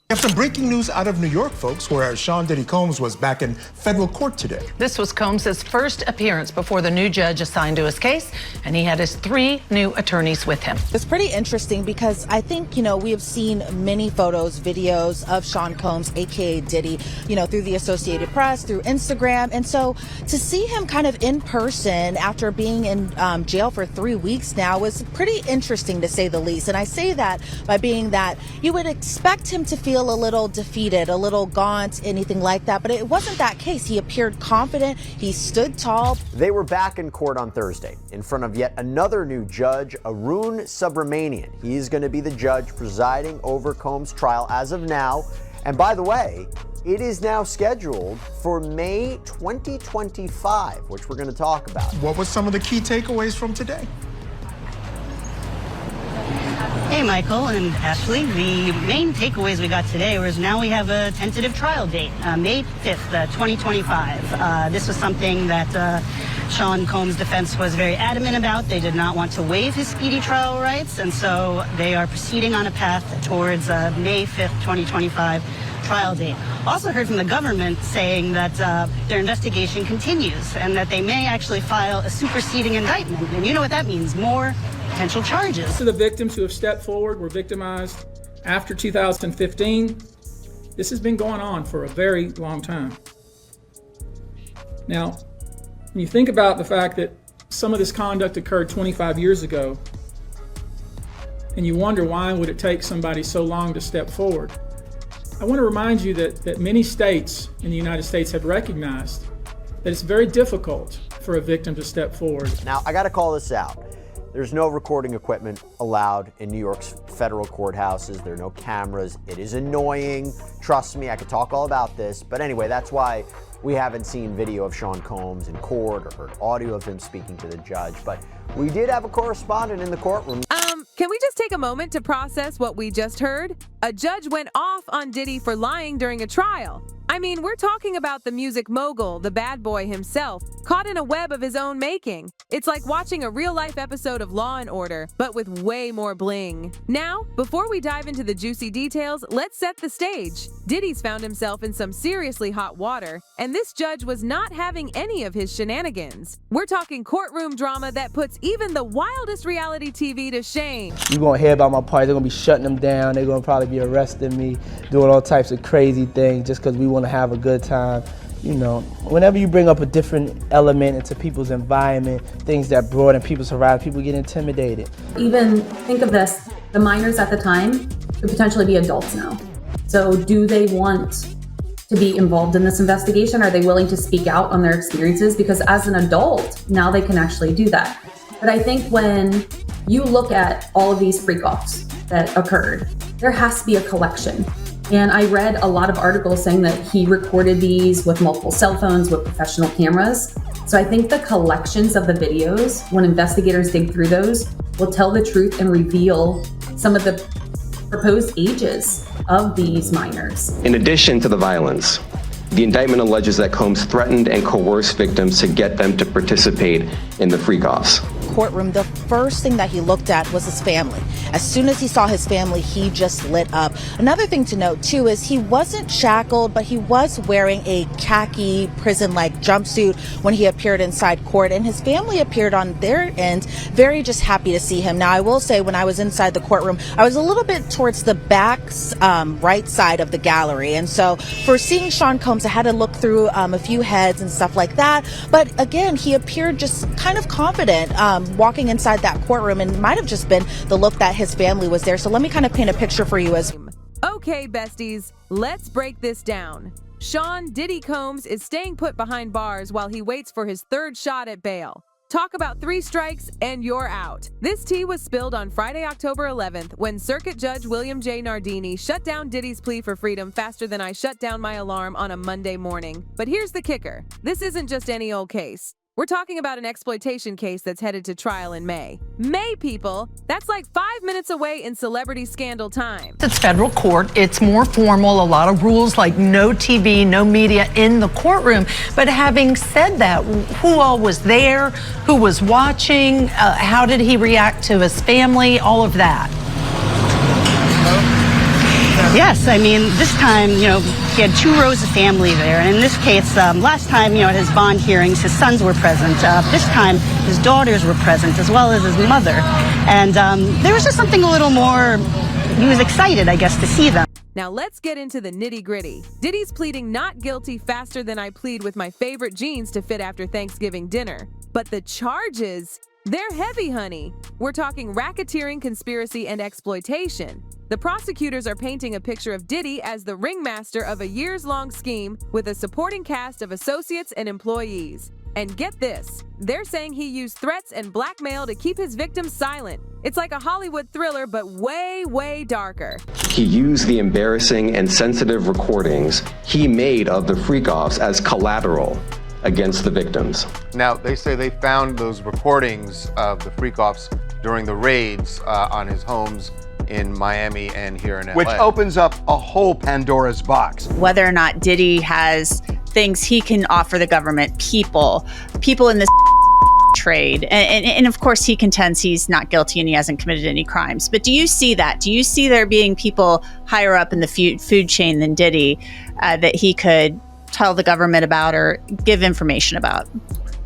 We have some breaking news out of New York, folks, where Sean Diddy Combs was back in federal court today. This was Combs' first appearance before the new judge assigned to his case, and he had his 3 new attorneys with him. It's pretty interesting because I think, we have seen many photos, videos of Sean Combs, aka Diddy, through the Associated Press, through Instagram. And so to see him kind of in person after being in jail for 3 weeks now was pretty interesting, to say the least. And I say that by being that you would expect him to feel a little defeated, a little gaunt, anything like that. But it wasn't that case. He appeared confident. He stood tall. They were back in court on Thursday in front of yet another new judge, Arun Subramanian. He's going to be the judge presiding over Combs' trial as of now. And by the way, it is now scheduled for May 2025, which we're going to talk about. What were some of the key takeaways from today? Hey, Michael and Ashley. The main takeaways we got today was now we have a tentative trial date, May 5th, 2025. This was something that Sean Combs' defense was very adamant about. They did not want to waive his speedy trial rights, and so they are proceeding on a path towards May 5th, 2025 trial date. Also heard from the government saying that their investigation continues and that they may actually file a superseding indictment. And you know what that means, more potential charges. To the victims who have stepped forward, were victimized after 2015. This has been going on for a very long time. Now, when you think about the fact that some of this conduct occurred 25 years ago, and you wonder why would it take somebody so long to step forward, I want to remind you that many states in the United States have recognized that it's very difficult for a victim to step forward. Now, I got to call this out. There's no recording equipment allowed in New York's federal courthouses. There are no cameras. It is annoying. Trust me, I could talk all about this. But anyway, that's why we haven't seen video of Sean Combs in court or heard audio of him speaking to the judge. But we did have a correspondent in the courtroom. Can we just take a moment to process what we just heard? A judge went off on Diddy for lying during a trial. I mean, we're talking about the music mogul, the bad boy himself, caught in a web of his own making. It's like watching a real-life episode of Law & Order, but with way more bling. Now, before we dive into the juicy details, let's set the stage. Diddy's found himself in some seriously hot water, and this judge was not having any of his shenanigans. We're talking courtroom drama that puts even the wildest reality TV to shame. You're gonna hear about my party, they're gonna be shutting them down, they're gonna probably be arresting me, doing all types of crazy things just because we want to have a good time. Whenever you bring up a different element into people's environment, things that broaden people's horizon, people get intimidated. Even think of this, the minors at the time could potentially be adults now. So do they want to be involved in this investigation? Are they willing to speak out on their experiences? Because as an adult, now they can actually do that. But I think when you look at all of these freak-offs that occurred, there has to be a collection. And I read a lot of articles saying that he recorded these with multiple cell phones, with professional cameras. So I think the collections of the videos, when investigators dig through those, will tell the truth and reveal some of the proposed ages of these minors. In addition to the violence, the indictment alleges that Combs threatened and coerced victims to get them to participate in the freak-offs. Courtroom, the first thing that he looked at was his family. As soon as he saw his family, he just lit up. Another thing to note too is he wasn't shackled, but he was wearing a khaki prison-like jumpsuit when he appeared inside court, and his family appeared on their end very just happy to see him. Now, I will say when I was inside the courtroom, I was a little bit towards the back right side of the gallery, and so for seeing Sean Combs, I had to look through a few heads and stuff like that. But again, he appeared just kind of confident walking inside that courtroom, and it might have just been the look that his family was there. So let me kind of paint a picture for you as. Okay, besties, let's break this down. Sean Diddy Combs is staying put behind bars while he waits for his third shot at bail. Talk about 3 strikes and you're out. This tea was spilled on Friday, October 11th, when Circuit Judge William J. Nardini shut down Diddy's plea for freedom faster than I shut down my alarm on a Monday morning. But here's the kicker. This isn't just any old case. We're talking about an exploitation case that's headed to trial in May. May, people! That's like 5 minutes away in celebrity scandal time. It's federal court. It's more formal. A lot of rules like no TV, no media in the courtroom. But having said that, who all was there? Who was watching? How did he react to his family? All of that. Yes, I mean, this time, he had 2 rows of family there. And in this case, last time, at his bond hearings, his sons were present. This time, his daughters were present, as well as his mother. And there was just something a little more, he was excited, I guess, to see them. Now let's get into the nitty-gritty. Diddy's pleading not guilty faster than I plead with my favorite jeans to fit after Thanksgiving dinner. But the charges, they're heavy, honey. We're talking racketeering, conspiracy, and exploitation. The prosecutors are painting a picture of Diddy as the ringmaster of a years-long scheme with a supporting cast of associates and employees. And get this, they're saying he used threats and blackmail to keep his victims silent. It's like a Hollywood thriller, but way, way darker. He used the embarrassing and sensitive recordings he made of the freak-offs as collateral against the victims. Now, they say they found those recordings of the freak-offs during the raids on his homes in Miami and here in LA. Which opens up a whole Pandora's box. Whether or not Diddy has things he can offer the government, people in this trade. And of course, he contends he's not guilty and he hasn't committed any crimes. But do you see that? Do you see there being people higher up in the food chain than Diddy that he could tell the government about or give information about?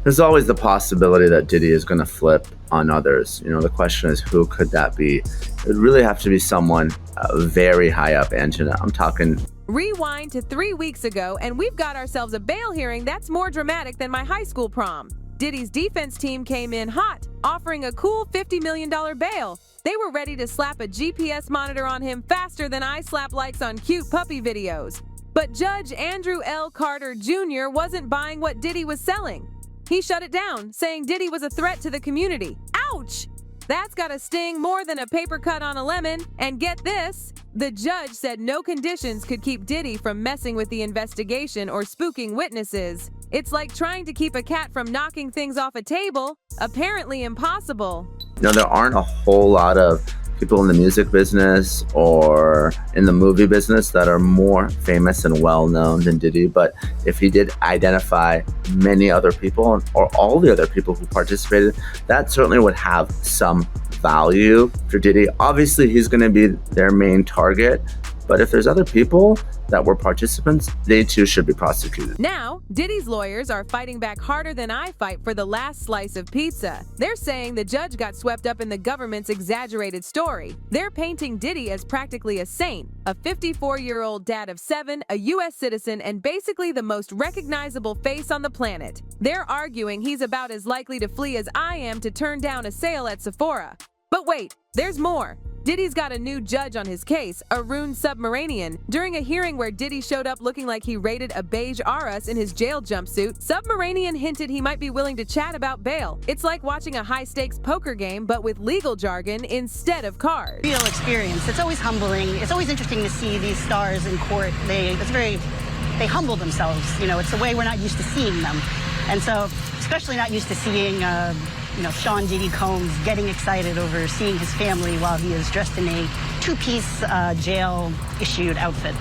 There's always the possibility that Diddy is going to flip on others. The question is, who could that be? It would really have to be someone very high up, Angela. I'm talking. Rewind to 3 weeks ago, and we've got ourselves a bail hearing that's more dramatic than my high school prom. Diddy's defense team came in hot, offering a cool $50 million bail. They were ready to slap a GPS monitor on him faster than I slap likes on cute puppy videos. But Judge Andrew L. Carter Jr. wasn't buying what Diddy was selling. He shut it down, saying Diddy was a threat to the community. Ouch! That's gotta sting more than a paper cut on a lemon. And get this, the judge said no conditions could keep Diddy from messing with the investigation or spooking witnesses. It's like trying to keep a cat from knocking things off a table. Apparently impossible. There aren't a whole lot of people in the music business or in the movie business that are more famous and well-known than Diddy. But if he did identify many other people or all the other people who participated, that certainly would have some value for Diddy. Obviously, he's going to be their main target. But if there's other people that were participants, they too should be prosecuted. Now, Diddy's lawyers are fighting back harder than I fight for the last slice of pizza. They're saying the judge got swept up in the government's exaggerated story. They're painting Diddy as practically a saint, a 54-year-old dad of 7, a U.S. citizen, and basically the most recognizable face on the planet. They're arguing he's about as likely to flee as I am to turn down a sale at Sephora. But wait, there's more. Diddy's got a new judge on his case, Arun Subramanian. During a hearing where Diddy showed up looking like he raided a beige Aras in his jail jumpsuit, Subramanian hinted he might be willing to chat about bail. It's like watching a high-stakes poker game, but with legal jargon instead of cards. Real experience. It's always humbling. It's always interesting to see these stars in court. They humble themselves. It's a way we're not used to seeing them. And so, especially not used to seeing Sean Diddy Combs getting excited over seeing his family while he is dressed in a two-piece jail-issued outfit.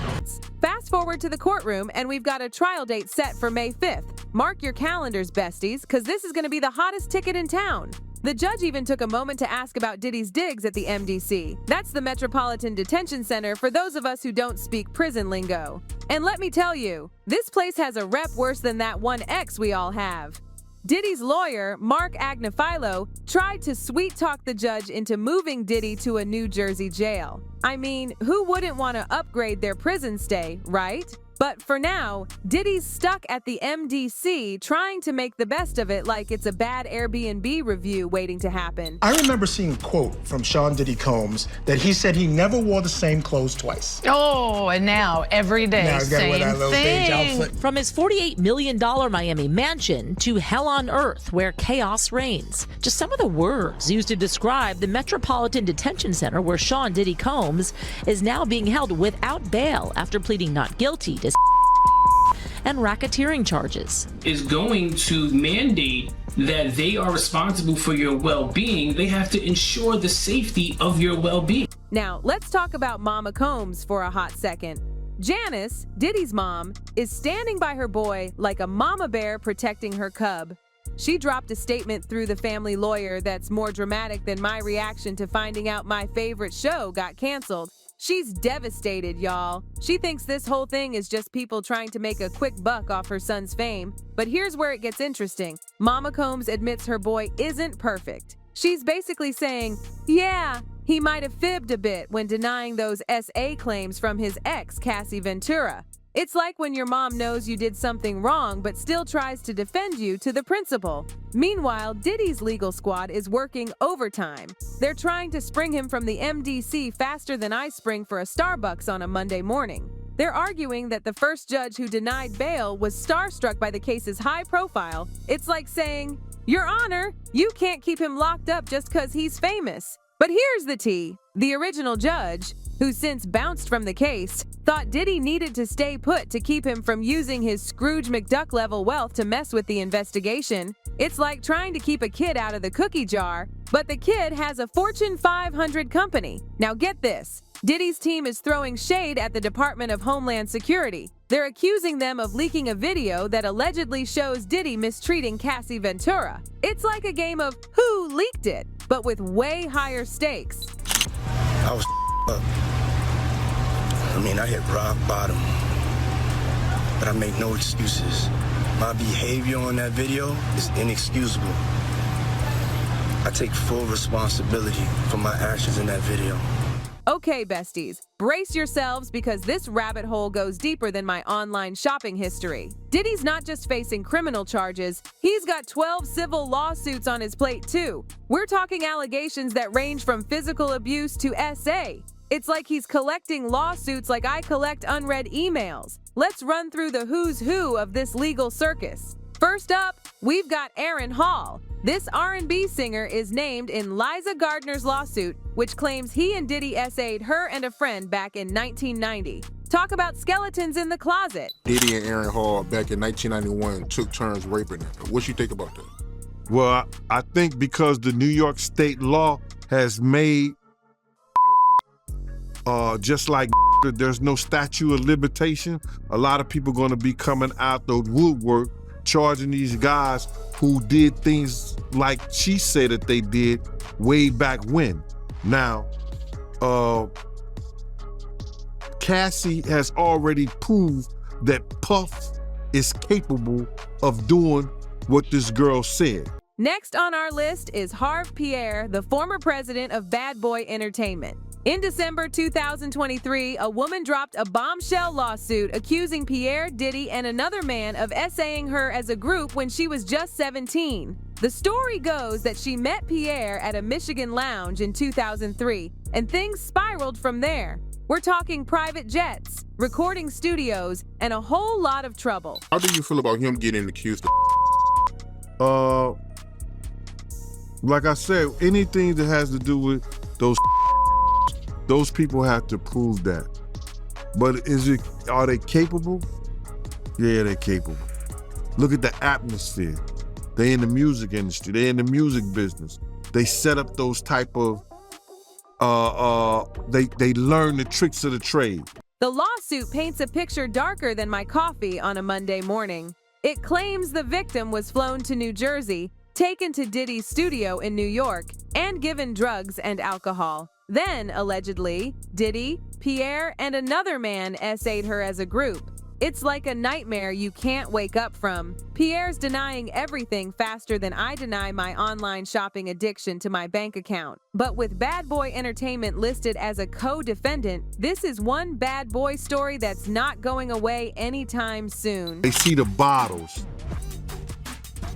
Fast forward to the courtroom, and we've got a trial date set for May 5th. Mark your calendars, besties, because this is going to be the hottest ticket in town. The judge even took a moment to ask about Diddy's digs at the MDC. That's the Metropolitan Detention Center for those of us who don't speak prison lingo. And let me tell you, this place has a rep worse than that one ex we all have. Diddy's lawyer, Mark Agnifilo, tried to sweet-talk the judge into moving Diddy to a New Jersey jail. I mean, who wouldn't want to upgrade their prison stay, right? But for now, Diddy's stuck at the MDC trying to make the best of it like it's a bad Airbnb review waiting to happen. I remember seeing a quote from Sean Diddy Combs that he said he never wore the same clothes twice. Oh, and now every day, now he's got to wear that little beige outfit. From his $48 million Miami mansion to hell on earth where chaos reigns. Just some of the words used to describe the Metropolitan Detention Center where Sean Diddy Combs is now being held without bail after pleading not guilty to and racketeering charges. Is going to mandate that they are responsible for your well-being. They have to ensure the safety of your well-being. Now, let's talk about Mama Combs for a hot second. Janice, Diddy's mom, is standing by her boy like a mama bear protecting her cub. She dropped a statement through the family lawyer that's more dramatic than my reaction to finding out my favorite show got canceled. She's devastated, y'all. She thinks this whole thing is just people trying to make a quick buck off her son's fame. But here's where it gets interesting. Mama Combs admits her boy isn't perfect. She's basically saying, yeah, he might have fibbed a bit when denying those SA claims from his ex, Cassie Ventura. It's like when your mom knows you did something wrong but still tries to defend you to the principal. Meanwhile, Diddy's legal squad is working overtime. They're trying to spring him from the MDC faster than I spring for a Starbucks on a Monday morning. They're arguing that the first judge who denied bail was starstruck by the case's high profile. It's like saying, Your Honor, you can't keep him locked up just because he's famous. But here's the tea. The original judge, who since bounced from the case, thought Diddy needed to stay put to keep him from using his Scrooge McDuck-level wealth to mess with the investigation. It's like trying to keep a kid out of the cookie jar, but the kid has a Fortune 500 company. Now get this. Diddy's team is throwing shade at the Department of Homeland Security. They're accusing them of leaking a video that allegedly shows Diddy mistreating Cassie Ventura. It's like a game of who leaked it, but with way higher stakes. I was up. I hit rock bottom, but I make no excuses. My behavior on that video is inexcusable. I take full responsibility for my actions in that video. Okay, besties, brace yourselves because this rabbit hole goes deeper than my online shopping history. Diddy's not just facing criminal charges, he's got 12 civil lawsuits on his plate too. We're talking allegations that range from physical abuse to SA. It's like he's collecting lawsuits like I collect unread emails. Let's run through the who's who of this legal circus. First up, we've got Aaron Hall. This R&B singer is named in Liza Gardner's lawsuit, which claims he and Diddy SA'd her and a friend back in 1990. Talk about skeletons in the closet. Diddy and Aaron Hall back in 1991 took turns raping her. What you think about that? Well, I think because the New York state law has made just like there's no statute of limitation, a lot of people going to be coming out the woodwork charging these guys who did things like she said that they did way back when. Now, Cassie has already proved that Puff is capable of doing what this girl said. Next on our list is Harve Pierre, the former president of Bad Boy Entertainment. In December 2023, a woman dropped a bombshell lawsuit accusing Pierre, Diddy, and another man of SAing her as a group when she was just 17. The story goes that she met Pierre at a Michigan lounge in 2003, and things spiraled from there. We're talking private jets, recording studios, and a whole lot of trouble. How do you feel about him getting accused of? Like I said, anything that has to do with those people have to prove that. But are they capable? Yeah, they're capable. Look at the atmosphere. They in the music industry, they in the music business. They set up those type of, they learn the tricks of the trade. The lawsuit paints a picture darker than my coffee on a Monday morning. It claims the victim was flown to New Jersey, taken to Diddy's studio in New York, and given drugs and alcohol. Then, allegedly, Diddy, Pierre, and another man SA'd her as a group. It's like a nightmare you can't wake up from. Pierre's denying everything faster than I deny my online shopping addiction to my bank account. But with Bad Boy Entertainment listed as a co-defendant, this is one bad boy story that's not going away anytime soon. They see the bottles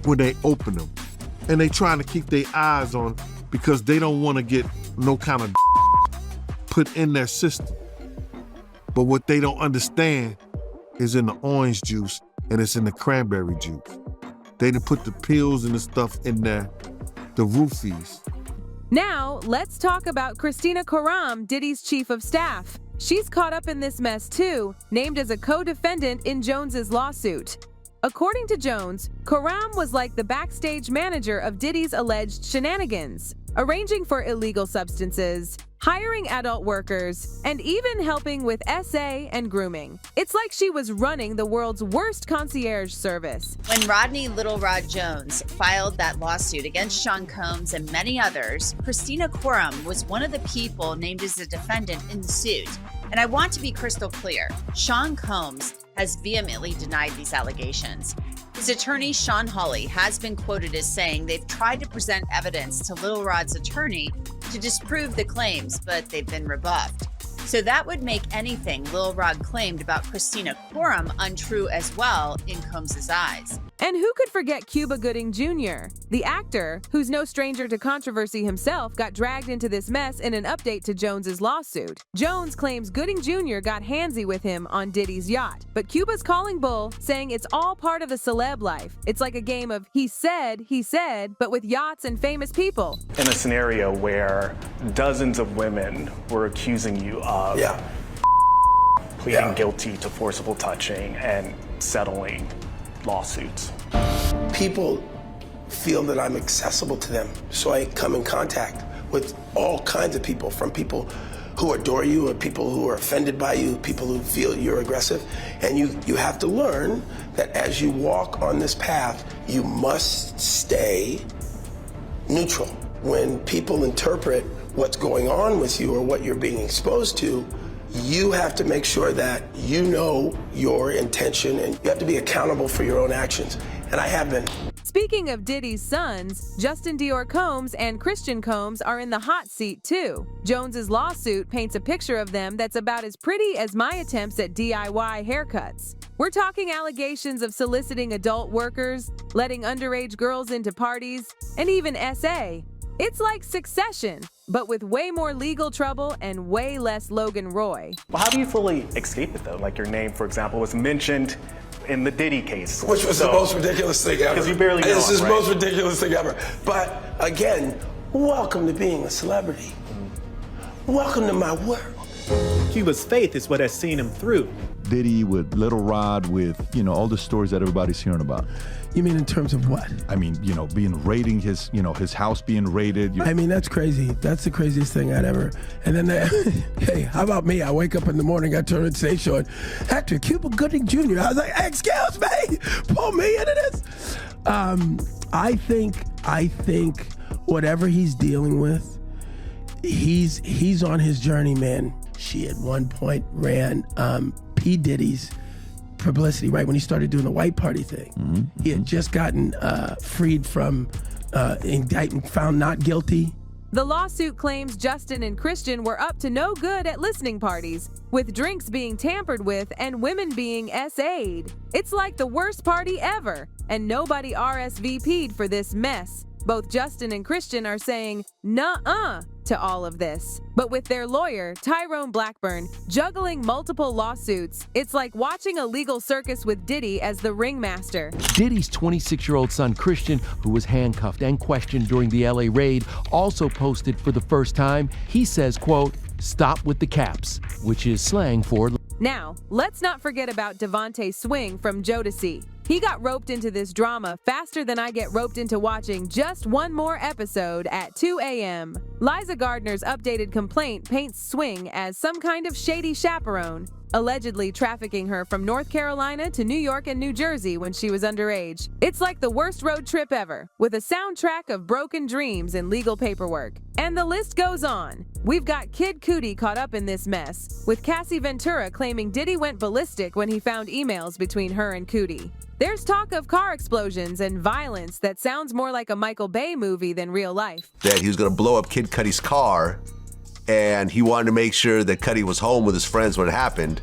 when they open them, and they trying to keep their eyes on because they don't want to get no kind of put in their system. But what they don't understand is in the orange juice and it's in the cranberry juice. They done put the pills and the stuff in there, the roofies. Now, let's talk about Christina Koram, Diddy's chief of staff. She's caught up in this mess too, named as a co-defendant in Jones's lawsuit. According to Jones, Koram was like the backstage manager of Diddy's alleged shenanigans, arranging for illegal substances, hiring adult workers, and even helping with SA and grooming. It's like she was running the world's worst concierge service. When Rodney Little Rod Jones filed that lawsuit against Sean Combs and many others, Christina Quorum was one of the people named as a defendant in the suit. And I want to be crystal clear, Sean Combs has vehemently denied these allegations. His attorney, Sean Hawley, has been quoted as saying they've tried to present evidence to Little Rod's attorney to disprove the claims, but they've been rebuffed. So that would make anything Lil Rod claimed about Christina Quorum untrue as well in Combs' eyes. And who could forget Cuba Gooding Jr., the actor, who's no stranger to controversy himself, got dragged into this mess in an update to Jones's lawsuit. Jones claims Gooding Jr. got handsy with him on Diddy's yacht, but Cuba's calling bull, saying it's all part of the celeb life. It's like a game of he said, but with yachts and famous people. In a scenario where dozens of women were accusing you of pleading guilty to forcible touching and settling lawsuits. People feel that I'm accessible to them, so I come in contact with all kinds of people, from people who adore you, or people who are offended by you, people who feel you're aggressive. And you have to learn that as you walk on this path, you must stay neutral. When people interpret what's going on with you or what you're being exposed to, you have to make sure that you know your intention, and you have to be accountable for your own actions. And I have been. Speaking of Diddy's sons, Justin Dior Combs and Christian Combs are in the hot seat too. Jones's lawsuit paints a picture of them that's about as pretty as my attempts at DIY haircuts. We're talking allegations of soliciting adult workers, letting underage girls into parties, and even SA. It's like Succession, but with way more legal trouble and way less Logan Roy. Well, how do you fully escape it though? Like your name, for example, was mentioned in the Diddy case. Which was the most ridiculous thing ever. Because you barely know This is the right? most ridiculous thing ever. But again, welcome to being a celebrity. Welcome to my world. Cuba's faith is what has seen him through. Diddy with Little Rod, with, all the stories that everybody's hearing about. You mean in terms of what? I mean, raiding his, his house being raided. I mean, that's crazy. That's the craziest thing I'd ever. And then, hey, how about me? I wake up in the morning, I turn on the stage show, and actor Cuba Gooding Jr. I was like, excuse me, pull me into this. I think whatever he's dealing with, he's on his journey, man. She at one point ran P. Diddy's publicity, right when he started doing the white party thing. Mm-hmm. He had just gotten freed from indictment, found not guilty. The lawsuit claims Justin and Christian were up to no good at listening parties, with drinks being tampered with and women being SA'd. It's like the worst party ever, and nobody RSVP'd for this mess. Both Justin and Christian are saying nuh-uh to all of this. But with their lawyer, Tyrone Blackburn, juggling multiple lawsuits, it's like watching a legal circus with Diddy as the ringmaster. Diddy's 26-year-old son, Christian, who was handcuffed and questioned during the LA raid, also posted for the first time. He says, quote, "Stop with the caps," which is slang for... Now, let's not forget about Devontae Swing from Jodeci. He got roped into this drama faster than I get roped into watching just one more episode at 2 a.m. Liza Gardner's updated complaint paints Swing as some kind of shady chaperone, allegedly trafficking her from North Carolina to New York and New Jersey when she was underage. It's like the worst road trip ever, with a soundtrack of broken dreams and legal paperwork. And the list goes on. We've got Kid Cudi caught up in this mess, with Cassie Ventura claiming Diddy went ballistic when he found emails between her and Cudi. There's talk of car explosions and violence that sounds more like a Michael Bay movie than real life. That he was gonna blow up Kid Cudi's car, and he wanted to make sure that Cudi was home with his friends when it happened.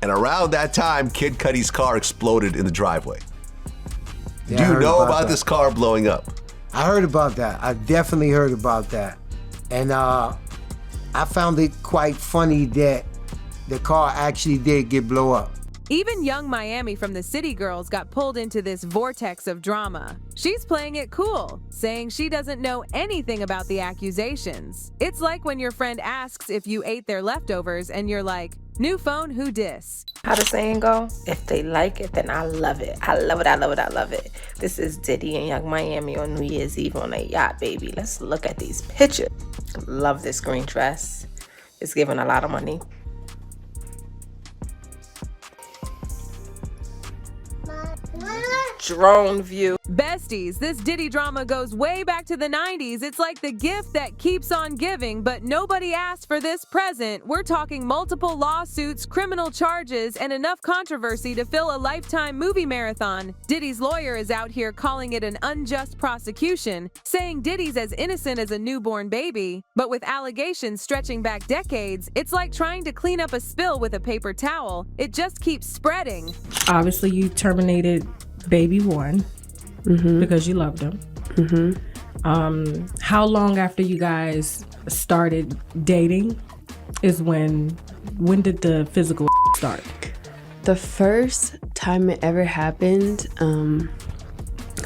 And around that time, Kid Cudi's car exploded in the driveway. Yeah, Do you know about that. this car blowing up? I heard about that. I definitely heard about that. And I found it quite funny that the car actually did get blow up. Even young Miami from the City Girls got pulled into this vortex of drama. She's playing it cool, saying she doesn't know anything about the accusations. It's like when your friend asks if you ate their leftovers and you're like, new phone, who dis? How the saying go? If they like it, then I love it. I love it, I love it, I love it. This is Diddy and Young Miami on New Year's Eve on a yacht, baby. Let's look at these pictures. Love this green dress. It's giving a lot of money. Drone view. Besties, this Diddy drama goes way back to the 90s. It's like the gift that keeps on giving, but nobody asked for this present. We're talking multiple lawsuits, criminal charges, and enough controversy to fill a Lifetime movie marathon. Diddy's lawyer is out here calling it an unjust prosecution, saying Diddy's as innocent as a newborn baby. But with allegations stretching back decades, it's like trying to clean up a spill with a paper towel. It just keeps spreading. Obviously, you terminated baby one because you loved him. How long after you guys started dating is when did the physical start? The first time it ever happened,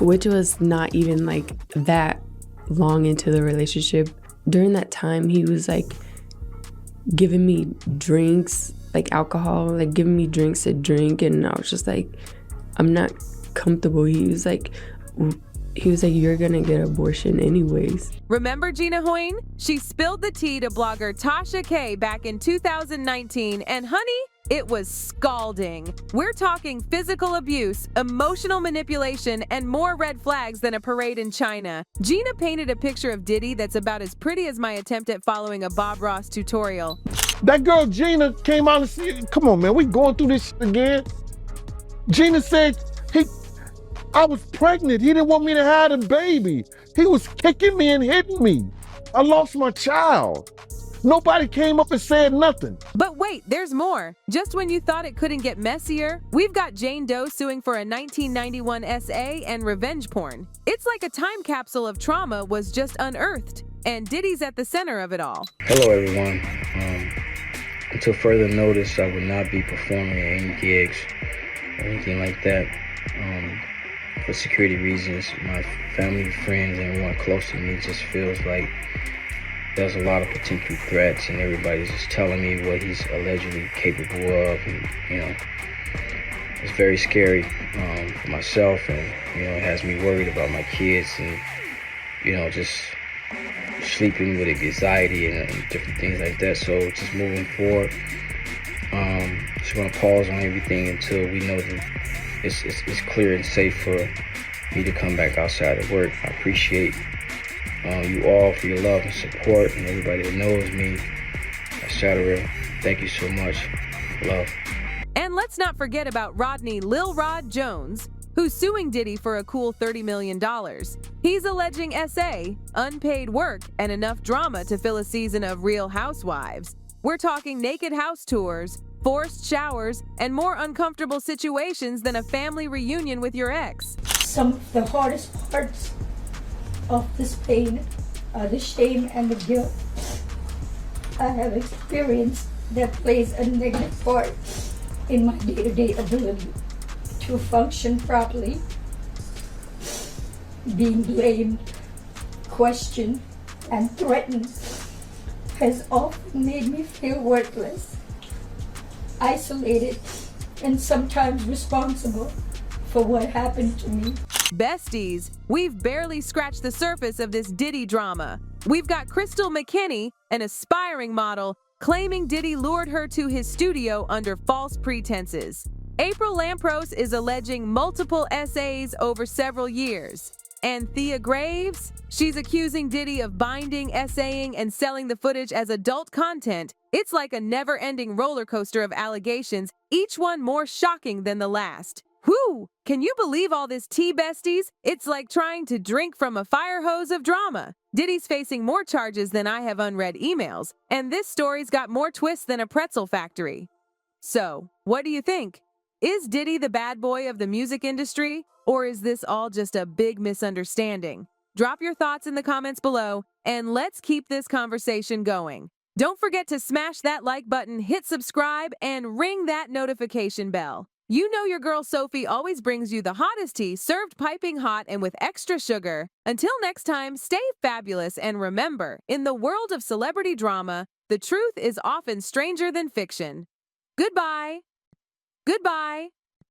which was not even like that long into the relationship, during that time he was like giving me drinks, like alcohol, like giving me drinks to drink, and I was just like, I'm not comfortable. He was like, you're gonna get an abortion anyways. Remember Gina Hoyne? She spilled the tea to blogger Tasha K back in 2019, and honey, it was scalding. We're talking physical abuse, emotional manipulation, and more red flags than a parade in China. Gina painted a picture of Diddy that's about as pretty as my attempt at following a Bob Ross tutorial. That girl Gina came out and said, come on, man, we going through this shit again. Gina said I was pregnant. He didn't want me to have a baby. He was kicking me and hitting me. I lost my child. Nobody came up and said nothing. But wait, there's more. Just when you thought it couldn't get messier, we've got Jane Doe suing for a 1991 SA and revenge porn. It's like a time capsule of trauma was just unearthed, and Diddy's at the center of it all. Hello, everyone. Until further notice, I will not be performing at any gigs or anything like that. For security reasons, my family, friends, and everyone close to me just feels like there's a lot of potential threats, and everybody's just telling me what he's allegedly capable of, and it's very scary for myself, and it has me worried about my kids, and just sleeping with anxiety and different things like that. So just moving forward, just gonna pause on everything until we know that it's clear and safe for me to come back outside of work. I appreciate you all for your love and support, and everybody that knows me, etc. Thank you so much. Love. And let's not forget about Rodney Lil Rod Jones, who's suing Diddy for a cool $30 million. He's alleging SA, unpaid work, and enough drama to fill a season of Real Housewives. We're talking naked house tours, forced showers, and more uncomfortable situations than a family reunion with your ex. Some of the hardest parts of this pain are the shame and the guilt I have experienced that plays a negative part in my day-to-day ability to function properly. Being blamed, questioned, and threatened has often made me feel worthless, isolated, and sometimes responsible for what happened to me. Besties, we've barely scratched the surface of this Diddy drama. We've got Crystal McKinney, an aspiring model, claiming Diddy lured her to his studio under false pretenses. April Lampros is alleging multiple SAs over several years. And Thea Graves, she's accusing Diddy of binding, SAing, and selling the footage as adult content. It's like a never-ending roller coaster of allegations, each one more shocking than the last. Whew! Can you believe all this tea, besties? It's like trying to drink from a fire hose of drama. Diddy's facing more charges than I have unread emails, and this story's got more twists than a pretzel factory. So, what do you think? Is Diddy the bad boy of the music industry, or is this all just a big misunderstanding? Drop your thoughts in the comments below, and let's keep this conversation going. Don't forget to smash that like button, hit subscribe, and ring that notification bell. You know your girl Sophie always brings you the hottest tea served piping hot and with extra sugar. Until next time, stay fabulous and remember, in the world of celebrity drama, the truth is often stranger than fiction. Goodbye. Goodbye.